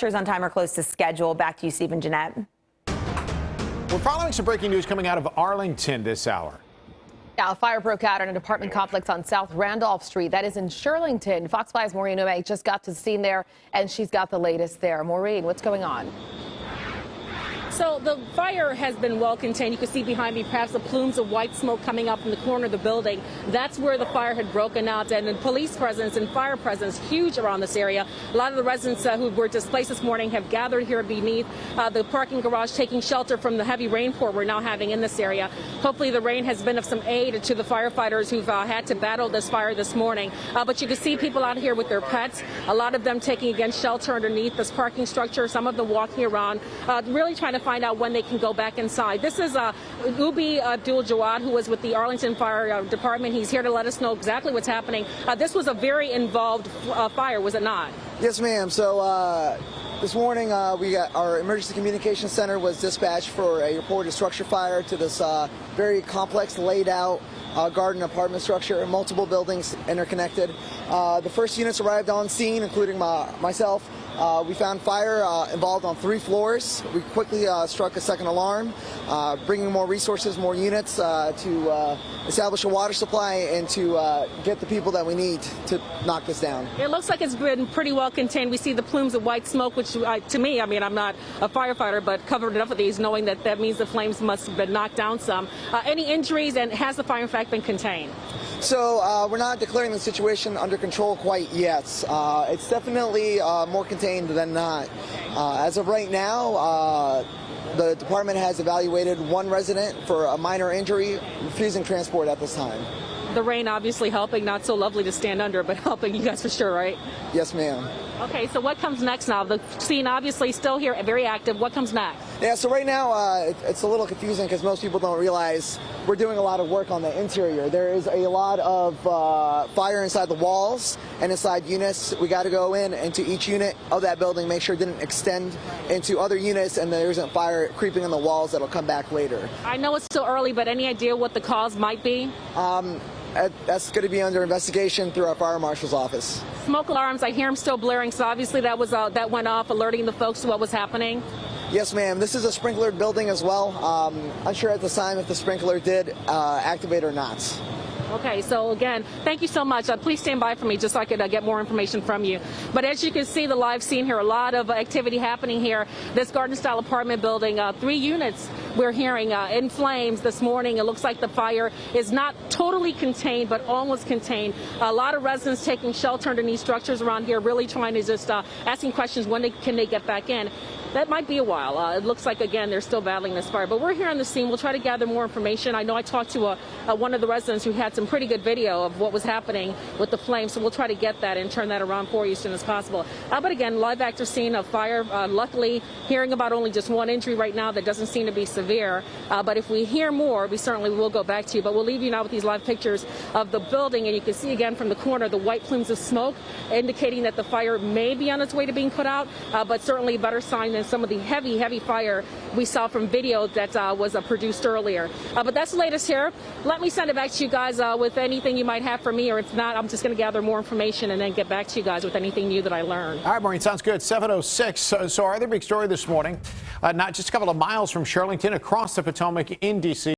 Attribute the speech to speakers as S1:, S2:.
S1: On time or close to schedule. Back to you, Steve and Jeanette.
S2: We're following some breaking news coming out of Arlington this hour.
S3: Now, a fire broke out in an apartment complex on South Randolph Street. That is in Shirlington. Fox 5's Maureen O'May just got to the scene there, and she's got the latest there. Maureen, what's going on?
S4: So the fire has been well contained. You can see behind me perhaps the plumes of white smoke coming up from the corner of the building. That's where the fire had broken out, and the police presence and fire presence huge around this area. A lot of the residents who were displaced this morning have gathered here beneath the parking garage, taking shelter from the heavy rainpour we're now having in this area. Hopefully the rain has been of some aid to the firefighters who've had to battle this fire this morning. But you can see people out here with their pets, a lot of them taking again shelter underneath this parking structure, some of them walking around, really trying to find out when they can go back inside. This is Ubi Abdul Jawad, who was with the Arlington Fire Department. He's here to let us know exactly what's happening. This was a very involved fire, was it not?
S5: Yes, ma'am. So this morning we got our emergency communication center was dispatched for a reported structure fire to this very complex laid out garden apartment structure, multiple buildings interconnected. The first units arrived on scene, including myself. We found fire involved on 3 floors. We quickly struck a second alarm, bringing more resources, more units to establish a water supply and to get the people that we need to knock this down.
S4: It looks like it's been pretty well contained. We see the plumes of white smoke, which to me, I mean, I'm not a firefighter, but covered enough of these knowing that that means the flames must have been knocked down some. Any injuries, and has the fire in fact been contained?
S5: So we're not declaring the situation under control quite yet. It's definitely more contained than not. As of right now, the department has evaluated 1 resident for a minor injury, refusing transport at this time.
S4: The rain obviously helping, not so lovely to stand under, but helping you guys for sure, right?
S5: Yes, ma'am.
S4: Okay, so what comes next now? The scene obviously still here, very active. What comes next?
S5: Yeah, so right now it's a little confusing because most people don't realize we're doing a lot of work on the interior. There is a lot of fire inside the walls and inside units. We got to go into each unit of that building, make sure it didn't extend into other units and there isn't fire creeping in the walls that'll come back later. I
S4: know it's still early, but any idea what the cause might be?
S5: That's going to be under investigation through our fire marshal's office.
S4: Smoke alarms, I hear them still blaring, so obviously that was that went off, alerting the folks to what was happening.
S5: Yes, ma'am. This is a sprinklered building as well. Unsure at the time if the sprinkler did activate or not.
S4: Okay, so again, thank you so much. Please stand by for me just so I could get more information from you. But as you can see, the live scene here, a lot of activity happening here. This garden-style apartment building, 3 units we're hearing in flames this morning. It looks like the fire is not totally contained, but almost contained. A lot of residents taking shelter underneath structures around here, really trying to just asking questions, when can they get back in. That might be a while. It looks like, again, they're still battling this fire. But we're here on the scene. We'll try to gather more information. I know I talked to one of the residents who had some pretty good video of what was happening with the flames, so we'll try to get that and turn that around for you as soon as possible. But again, live active scene of fire. Luckily, hearing about only just 1 injury right now that doesn't seem to be severe. But if we hear more, we certainly will go back to you. But we'll leave you now with these live pictures of the building, and you can see again from the corner the white plumes of smoke, indicating that the fire may be on its way to being put out, but certainly a better sign than some of the heavy fire we saw from video that was produced earlier. But that's the latest here. Let me send it back to you guys with anything you might have for me, or if not, I'm just going to gather more information and then get back to you guys with anything new that I learned.
S2: All right, Maureen, sounds good. 7:06. So our other big story this morning, not just a couple of miles from Shirlington, across the Potomac in D.C.